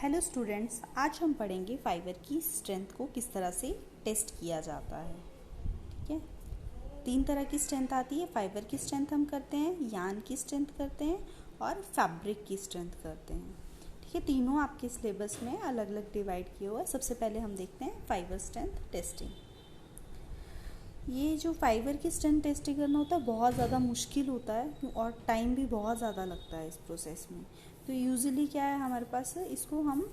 Hello students, आज हम पढ़ेंगे फाइबर की स्ट्रेंथ को किस तरह से टेस्ट किया जाता है। ठीक है, 3 तरह की स्ट्रेंथ आती है। फाइबर की स्ट्रेंथ हम करते हैं, यार्न की स्ट्रेंथ करते हैं और फैब्रिक की स्ट्रेंथ करते हैं। ठीक है, तीनों आपके सिलेबस में अलग अलग डिवाइड किए हुए हैं। सबसे पहले हम देखते हैं फाइबर स्ट्रेंथ टेस्टिंग। ये जो फाइबर की स्ट्रेंथ टेस्टिंग करना होता है बहुत ज़्यादा मुश्किल होता है और टाइम भी बहुत ज़्यादा लगता है इस प्रोसेस में। तो यूजुअली क्या है, हमारे पास इसको हम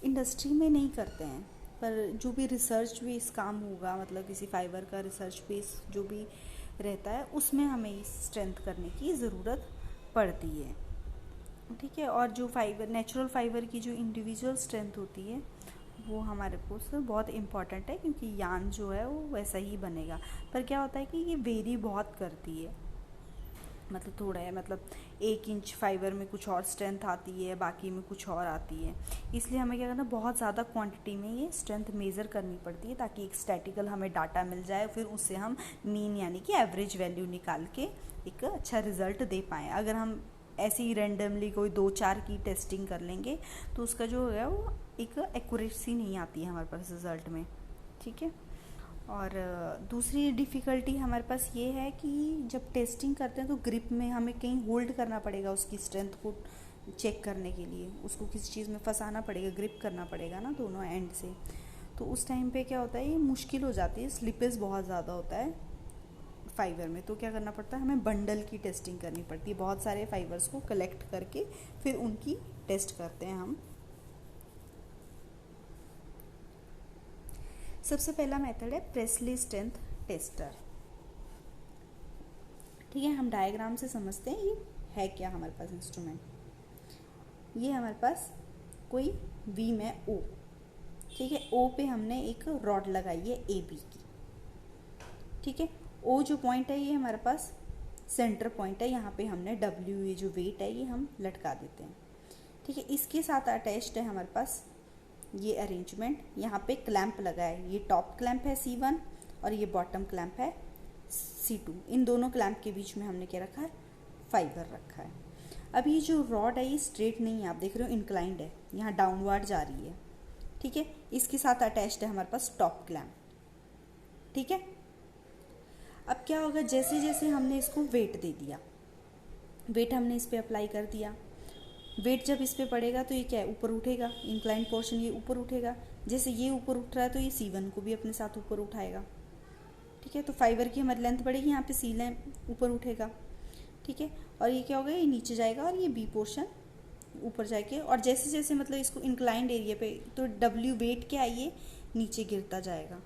इंडस्ट्री में नहीं करते हैं, पर जो भी रिसर्च बेस काम होगा, मतलब किसी फाइबर का रिसर्च बेस जो भी रहता है, उसमें हमें इस स्ट्रेंथ करने की ज़रूरत पड़ती है। ठीक है, और जो फाइबर नेचुरल फाइबर की जो इंडिविजुअल स्ट्रेंथ होती है वो हमारे को बहुत इम्पॉर्टेंट है, क्योंकि यान जो है वो वैसा ही बनेगा। पर क्या होता है कि ये वेरी बहुत करती है, मतलब थोड़ा है, मतलब 1 इंच फाइबर में कुछ और स्ट्रेंथ आती है, बाकी में कुछ और आती है। इसलिए हमें क्या करना, बहुत ज़्यादा क्वांटिटी में ये स्ट्रेंथ मेज़र करनी पड़ती है, ताकि एक स्टैटिकल हमें डाटा मिल जाए, फिर उससे हम मीन यानी कि एवरेज वैल्यू निकाल के एक अच्छा रिजल्ट दे पाएँ। अगर हम ऐसे ही रैंडमली कोई 2-4 की टेस्टिंग कर लेंगे तो उसका जो है वो एक एक्यूरेसी नहीं आती है हमारे पास रिज़ल्ट में। ठीक है, और दूसरी डिफ़िकल्टी हमारे पास ये है कि जब टेस्टिंग करते हैं तो ग्रिप में हमें कहीं होल्ड करना पड़ेगा, उसकी स्ट्रेंथ को चेक करने के लिए उसको किसी चीज़ में फंसाना पड़ेगा, ग्रिप करना पड़ेगा ना दोनों एंड से। तो उस टाइम पे क्या होता है, ये मुश्किल हो जाती है, स्लिपेज बहुत ज़्यादा होता है फाइबर में। तो क्या करना पड़ता है, हमें बंडल की टेस्टिंग करनी पड़ती है, बहुत सारे फाइबर्स को कलेक्ट करके फिर उनकी टेस्ट करते हैं हम। सबसे पहला मेथड है प्रेस्ली स्ट्रेंथ टेस्टर। ठीक है, हम डायग्राम से समझते हैं ये है क्या हमारे पास इंस्ट्रूमेंट। ये हमारे पास कोई वी में ओ, ठीक है, ओ पे हमने एक रॉड लगाई है ए बी की। ठीक है, ओ जो पॉइंट है ये हमारे पास सेंटर पॉइंट है, यहाँ पे हमने डब्ल्यू, ये जो वेट है ये हम लटका देते हैं। ठीक है, इसके साथ अटैच्ड है हमारे पास ये अरेंजमेंट, यहाँ पे क्लैंप लगा है, ये टॉप क्लैंप है C1 और ये बॉटम क्लैंप है C2। इन दोनों क्लैंप के बीच में हमने क्या रखा है, फाइबर रखा है। अब ये जो रॉड है ये स्ट्रेट नहीं है, आप देख रहे हो इंक्लाइंड है, यहाँ डाउनवर्ड जा रही है। ठीक है, इसके साथ अटैच्ड है हमारे पास टॉप क्लैंप। ठीक है, अब क्या होगा, जैसे जैसे हमने इसको वेट दे दिया, वेट हमने इस पर अप्लाई कर दिया, वेट जब इस पे पड़ेगा तो ये क्या है, ऊपर उठेगा, इंक्लाइंड पोर्शन ये ऊपर उठेगा। जैसे ये ऊपर उठ रहा है तो ये C1 को भी अपने साथ ऊपर उठाएगा। ठीक है, तो फाइबर की हमारी लेंथ बढ़ेगी, यहाँ पे C लेंथ ऊपर उठेगा। ठीक है, और ये क्या होगा, ये नीचे जाएगा और ये बी पोर्शन ऊपर जाके, और जैसे जैसे मतलब इसको इंक्लाइंड एरिया पे, तो W वेट क्या है, ये नीचे गिरता जाएगा।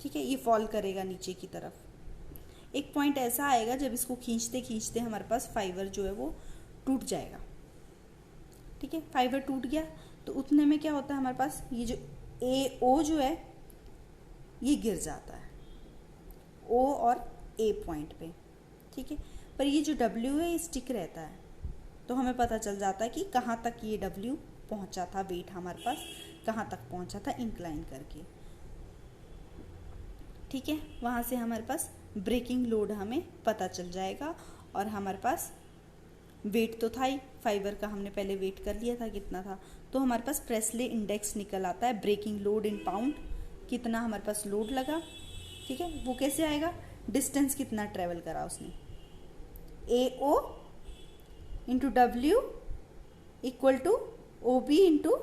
ठीक है, ये फॉल करेगा नीचे की तरफ। एक पॉइंट ऐसा आएगा जब इसको खींचते खींचते हमारे पास फाइबर जो है वो टूट जाएगा। ठीक है, फाइबर टूट गया तो उतने में क्या होता है, हमारे पास ये जो AO जो है ये गिर जाता है O और A पॉइंट पे। ठीक है, पर ये जो W है ये स्टिक रहता है, तो हमें पता चल जाता है कि कहाँ तक ये W पहुँचा था, वेट हमारे पास कहाँ तक पहुँचा था इंक्लाइन करके। ठीक है, वहाँ से हमारे पास ब्रेकिंग लोड हमें पता चल जाएगा, और हमारे पास वेट तो था ही, फाइबर का हमने पहले वेट कर लिया था कितना था, तो हमारे पास प्रेस्ले इंडेक्स निकल आता है, ब्रेकिंग लोड इन पाउंड, कितना हमारे पास लोड लगा। ठीक है, वो कैसे आएगा, डिस्टेंस कितना ट्रेवल करा उसने, AO into W equal to OB into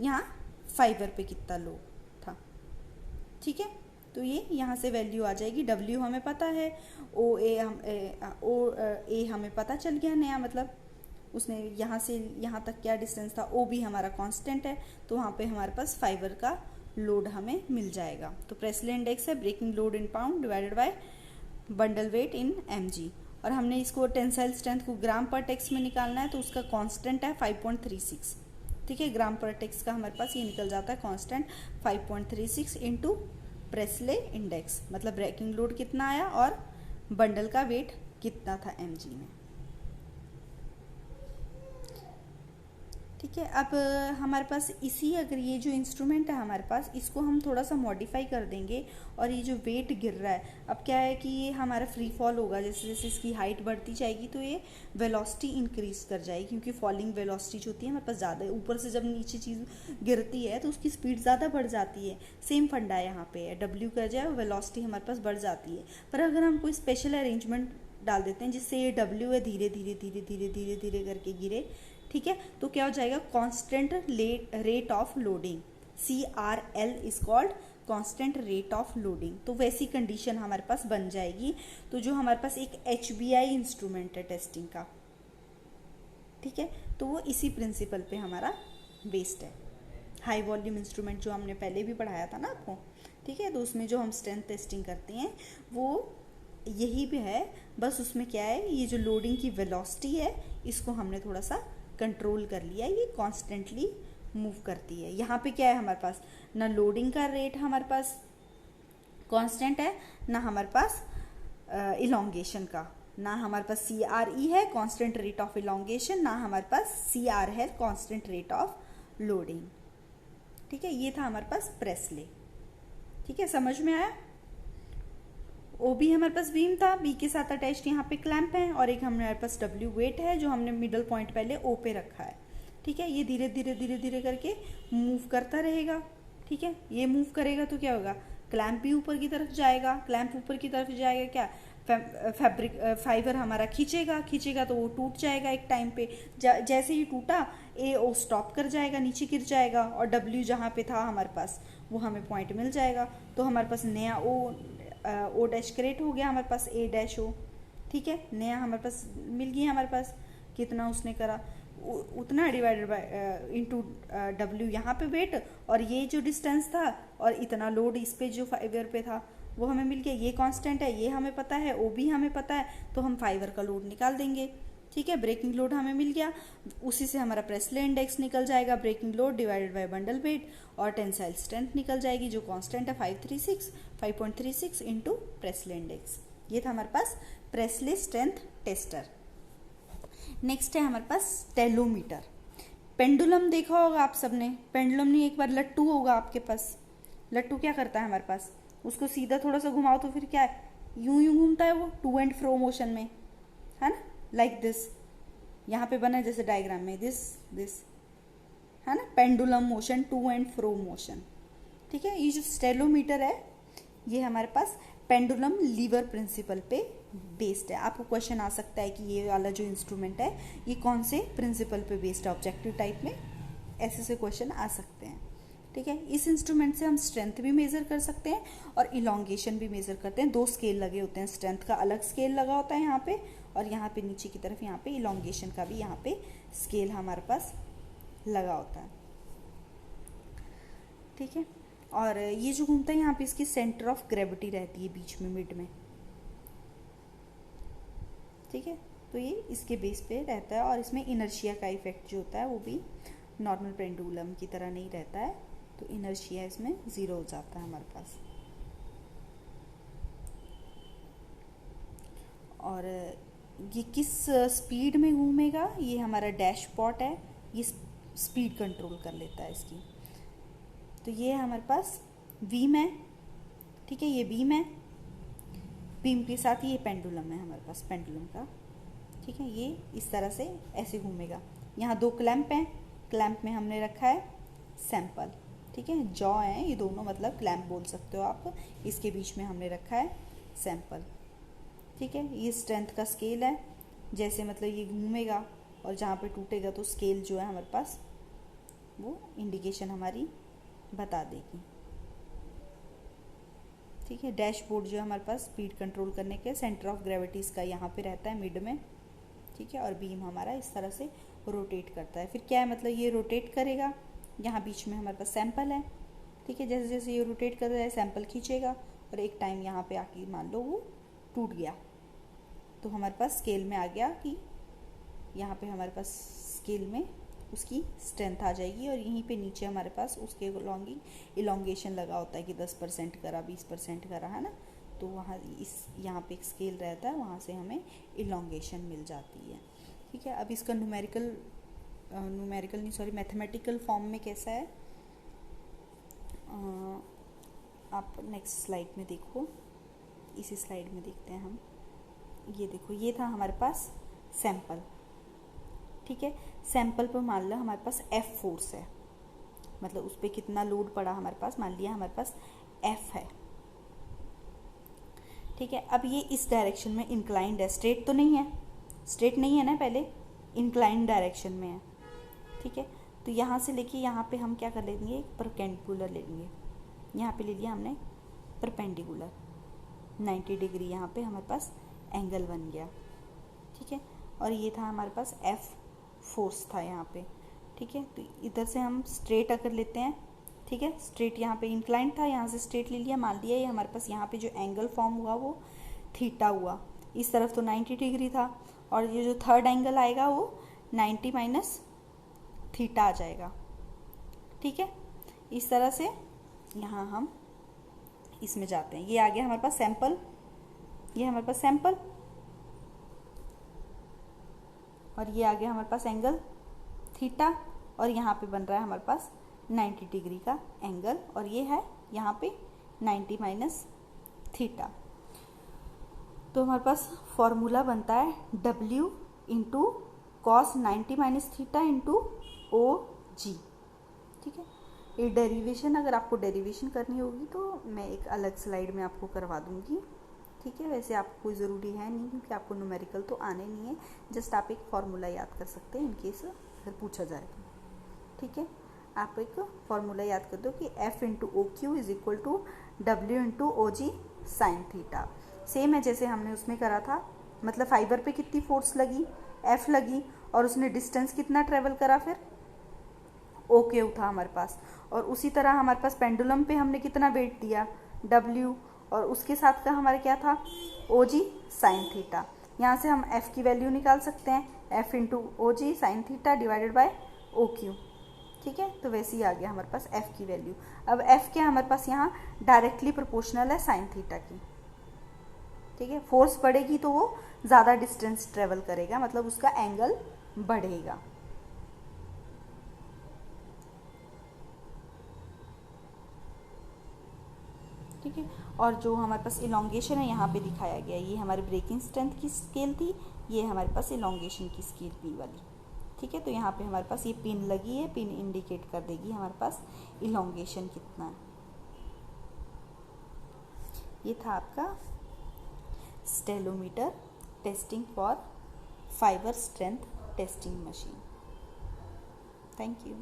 यहाँ फाइबर पे कितना लोड था। ठीक है, तो ये यहाँ से वैल्यू आ जाएगी। W हमें पता है, OA हमें पता चल गया नया, मतलब उसने यहाँ से यहाँ तक क्या डिस्टेंस था। OB हमारा कांस्टेंट है, तो वहाँ पे हमारे पास फाइबर का लोड हमें मिल जाएगा। तो प्रेस्ले इंडेक्स है breaking load in pound divided by bundle weight in mg, और हमने इसको टेंसाइल स्ट्रेंथ को ग्राम पर टेक्स में निकालना है, तो उसका कांस्टेंट है 5.36। ठीक है, ग्राम पर टेक्स का हमारे पास ये निकल जाता है कांस्टेंट 5.36 इंटू प्रेस्ले इंडेक्स, मतलब ब्रेकिंग लोड कितना आया और बंडल का वेट कितना था mg में। ठीक है। अब हमारे पास इसी, अगर ये जो इंस्ट्रूमेंट है हमारे पास, इसको हम थोड़ा सा मॉडिफाई कर देंगे और ये जो वेट गिर रहा है, अब क्या है कि ये हमारा फ्री फॉल होगा, जैसे जैसे इसकी हाइट बढ़ती जाएगी तो ये वेलोसिटी इंक्रीज कर जाएगी, क्योंकि फॉलिंग वेलोसिटी जो होती है हमारे पास ज़्यादा है, ऊपर से जब नीचे चीज़ गिरती है तो उसकी स्पीड ज़्यादा बढ़ जाती है। सेम फंडा यहाँ पे है, डब्ल्यू कर जाए वेलोसिटी हमारे पास बढ़ जाती है। पर अगर हम कोई स्पेशल अरेंजमेंट डाल देते हैं जिससे ये डब्ल्यू है धीरे धीरे धीरे धीरे धीरे धीरे करके गिरे, ठीक है, तो क्या हो जाएगा, constant rate of loading, CRL is called constant rate of loading. तो वैसी कंडीशन हमारे पास बन जाएगी। तो जो हमारे पास एक HBI इंस्ट्रूमेंट है टेस्टिंग का, ठीक है, तो वो इसी प्रिंसिपल पे हमारा बेस्ड है। हाई वॉल्यूम इंस्ट्रूमेंट जो हमने पहले भी पढ़ाया था ना आपको, ठीक है, तो उसमें जो हम स्ट्रेंथ टेस्टिंग करते हैं वो यही भी है, बस उसमें क्या है, ये जो लोडिंग की वेलोसिटी है इसको हमने थोड़ा सा कंट्रोल कर लिया, ये कॉन्स्टेंटली मूव करती है। यहाँ पे क्या है हमारे पास, ना लोडिंग का रेट हमारे पास कांस्टेंट है, ना हमारे पास इलोंगेशन का, ना हमारे पास CRE है कांस्टेंट रेट ऑफ इलोंगेशन, ना हमारे पास CR है कांस्टेंट रेट ऑफ लोडिंग। ठीक है, ये था हमारे पास प्रेसले। ठीक है, समझ में आया। ओ भी हमारे पास बीम था, बी के साथ अटैच्ड यहाँ पे क्लैंप है, और एक हमारे पास डब्ल्यू वेट है जो हमने मिडल पॉइंट पहले ओ पे रखा है। ठीक है, ये धीरे धीरे धीरे धीरे करके मूव करता रहेगा। ठीक है, ये मूव करेगा तो क्या होगा, क्लैंप भी ऊपर की तरफ जाएगा, क्लैंप ऊपर की तरफ जाएगा, क्या फैब्रिक फाइबर हमारा खींचेगा तो वो टूट जाएगा एक टाइम पे। जैसे ही टूटा ए ओ स्टॉप कर जाएगा, नीचे गिर जाएगा, और डब्ल्यू जहाँ पे था हमारे पास वो हमें पॉइंट मिल जाएगा। तो हमारे पास नया ओ डैश क्रिएट हो गया, हमारे पास ए डैश ओ। ठीक है, नया हमारे पास मिल गया, हमारे पास कितना उसने करा उतना डिवाइडेड बाय इनटू डब्ल्यू यहाँ पे वेट, और ये जो डिस्टेंस था और इतना लोड इस पे जो फाइबर पे था वो हमें मिल गया। ये कांस्टेंट है, ये हमें पता है, ओ भी हमें पता है, तो हम फाइबर का लोड निकाल देंगे। ठीक है, ब्रेकिंग लोड हमें मिल गया, उसी से हमारा प्रेसले इंडेक्स निकल जाएगा, breaking load divided by bundle weight, और टेंसाइल स्ट्रेंथ निकल जाएगी जो कांस्टेंट है 5.36 इंटू प्रेसले इंडेक्स। ये था हमारे पास प्रेसले स्ट्रेंथ टेस्टर। नेक्स्ट है हमारे पास टेलोमीटर। पेंडुलम देखा होगा आप सबने, पेंडुलम नहीं, एक बार लट्टू होगा आपके पास। लट्टू क्या करता है हमारे पास, उसको सीधा थोड़ा सा घुमाओ तो फिर क्या है, यूं यूं घूमता है वो, टू एंड फ्रो मोशन में, है ना, लाइक दिस। यहाँ पे बना है जैसे डायग्राम में, दिस है ना, pendulum motion, to and fro motion. ठीक है, ये जो स्टेलोमीटर है ये हमारे पास पेंडुलम लीवर प्रिंसिपल पे बेस्ड है। आपको क्वेश्चन आ सकता है कि ये वाला जो इंस्ट्रूमेंट है ये कौन से प्रिंसिपल पे बेस्ड है, ऑब्जेक्टिव टाइप में ऐसे से क्वेश्चन आ सकते हैं। ठीक है, इस इंस्ट्रूमेंट से हम स्ट्रेंथ भी मेजर कर सकते हैं और इलोंगेशन भी मेजर करते हैं। दो स्केल लगे होते हैं, स्ट्रेंथ का अलग स्केल लगा होता है यहाँ पे, और यहाँ पे नीचे की तरफ यहाँ पे इलोंगेशन का भी यहाँ पे स्केल हमारे पास लगा होता है। ठीक है, और ये जो घूमता है यहाँ पे इसकी सेंटर ऑफ ग्रेविटी रहती है बीच में, मिड में। ठीक है, तो ये इसके बेस पे रहता है, और इसमें इनर्शिया का इफेक्ट जो होता है वो भी नॉर्मल पेंडुलम की तरह नहीं रहता है, तो इनर्शिया इसमें 0 हो जाता है हमारे पास। और ये किस स्पीड में घूमेगा, ये हमारा डैशपॉट है, ये स्पीड कंट्रोल कर लेता है इसकी। तो ये हमारे पास बीम है। ठीक है, ये बीम है, बीम के साथ ये पेंडुलम है हमारे पास, पेंडुलम का। ठीक है, ये इस तरह से ऐसे घूमेगा। यहाँ 2 क्लैंप हैं, क्लैंप में हमने रखा है सैंपल। ठीक है, जॉ है ये दोनों, मतलब क्लैंप बोल सकते हो आप, इसके बीच में हमने रखा है सैंपल। ठीक है, ये स्ट्रेंथ का स्केल है, जैसे मतलब ये घूमेगा और जहाँ पे टूटेगा तो स्केल जो है हमारे पास वो इंडिकेशन हमारी बता देगी। ठीक है, डैशबोर्ड जो है हमारे पास स्पीड कंट्रोल करने के, सेंटर ऑफ ग्रेविटी इसका यहाँ पे रहता है मिड में। ठीक है, और बीम हमारा इस तरह से रोटेट करता है। फिर क्या है, मतलब ये रोटेट करेगा, यहाँ बीच में हमारे पास सैंपल है। ठीक है, जैसे जैसे ये रोटेट कर रहा है सैंपल खींचेगा, और एक टाइम यहाँ पे आके मान लो वो टूट गया, तो हमारे पास स्केल में आ गया कि यहाँ पे हमारे पास स्केल में उसकी स्ट्रेंथ आ जाएगी, और यहीं पे नीचे हमारे पास उसके इलोंगेशन लगा होता है कि 10% करा, 20% करा, है ना, तो वहाँ यहाँ पे एक स्केल रहता है, वहाँ से हमें इलोंगेशन मिल जाती है। ठीक है, अब इसका न्यूमेरिकल न्यूमेरिकल नहीं, सॉरी, मैथमेटिकल फॉर्म में कैसा है, आप नेक्स्ट स्लाइड में देखो, इसी स्लाइड में देखते हैं हम। ये देखो, ये था हमारे पास सैंपल, ठीक है। सैंपल पर मान लो हमारे पास F फोर्स है, मतलब उस पर कितना लोड पड़ा हमारे पास, मान लिया हमारे पास F है, ठीक है। अब ये इस डायरेक्शन में इंक्लाइंड है, स्ट्रेट तो नहीं है, स्ट्रेट नहीं है ना, पहले इंक्लाइंड डायरेक्शन में है, ठीक है। तो यहाँ से लेके यहाँ पे हम क्या कर लेंगे, एक परपेंडिकुलर ले लेंगे। यहाँ पे ले लिया हमने परपेंडिकुलर, 90 डिग्री यहाँ पे हमारे पास एंगल बन गया, ठीक है। और ये था हमारे पास F फोर्स था यहाँ पे, ठीक है। तो इधर से हम स्ट्रेट अगर लेते हैं, ठीक है, स्ट्रेट यहाँ पे इंक्लाइंड था, यहाँ से स्ट्रेट ले लिया, मान लिया ये हमारे पास यहाँ पे जो एंगल फॉर्म हुआ वो थीटा हुआ, इस तरफ तो 90 डिग्री था, और ये जो थर्ड एंगल आएगा वो 90 माइनस थीटा आ जाएगा, ठीक है। इस तरह से यहाँ हम इसमें जाते हैं। ये आ गया हमारे पास सैंपल, ये हमारे पास सैंपल, और ये आ गया हमारे पास एंगल थीटा, और यहाँ पे बन रहा है हमारे पास 90 डिग्री का एंगल, और ये है यहाँ पे 90 माइनस थीटा। तो हमारे पास फॉर्मूला बनता है W into cos 90 minus theta into OG, ठीक है। ये डेरिवेशन, अगर आपको डेरिवेशन करनी होगी तो मैं एक अलग स्लाइड में आपको करवा दूंगी, ठीक है। वैसे आपको कोई ज़रूरी है नहीं, क्योंकि आपको न्यूमेरिकल तो आने नहीं है, जस्ट आप एक फार्मूला याद कर सकते हैं इनकेस अगर पूछा जाए तो, ठीक है। आप एक फार्मूला याद कर दो कि F into OQ is equal to W into OG sine theta. Same है जैसे हमने उसमें करा था, मतलब फाइबर पे कितनी फोर्स लगी, F लगी, और उसने डिस्टेंस कितना ट्रेवल करा, फिर OQ था हमारे पास, और उसी तरह हमारे पास पेंडुलम पे हमने कितना वेट दिया, W, और उसके साथ का हमारे क्या था, OG साइन थीटा। यहाँ से हम F की वैल्यू निकाल सकते हैं, F into OG sine theta divided by OQ, ठीक है। तो वैसे ही आ गया हमारे पास F की वैल्यू। अब F क्या हमारे पास यहाँ डायरेक्टली प्रोपोर्शनल है साइन थीटा की, ठीक है। फोर्स बढ़ेगी तो वो ज़्यादा डिस्टेंस ट्रेवल करेगा, मतलब उसका एंगल बढ़ेगा, ठीक है। और जो हमारे पास इलोंगेशन है यहाँ पे दिखाया गया, ये हमारी ब्रेकिंग स्ट्रेंथ की स्केल थी, ये हमारे पास इलोंगेशन की स्केल P वाली, ठीक है। तो यहाँ पे हमारे पास ये पिन लगी है, पिन इंडिकेट कर देगी हमारे पास इलोंगेशन कितना है। ये था आपका stelometer testing for fibre strength testing machine. Thank you.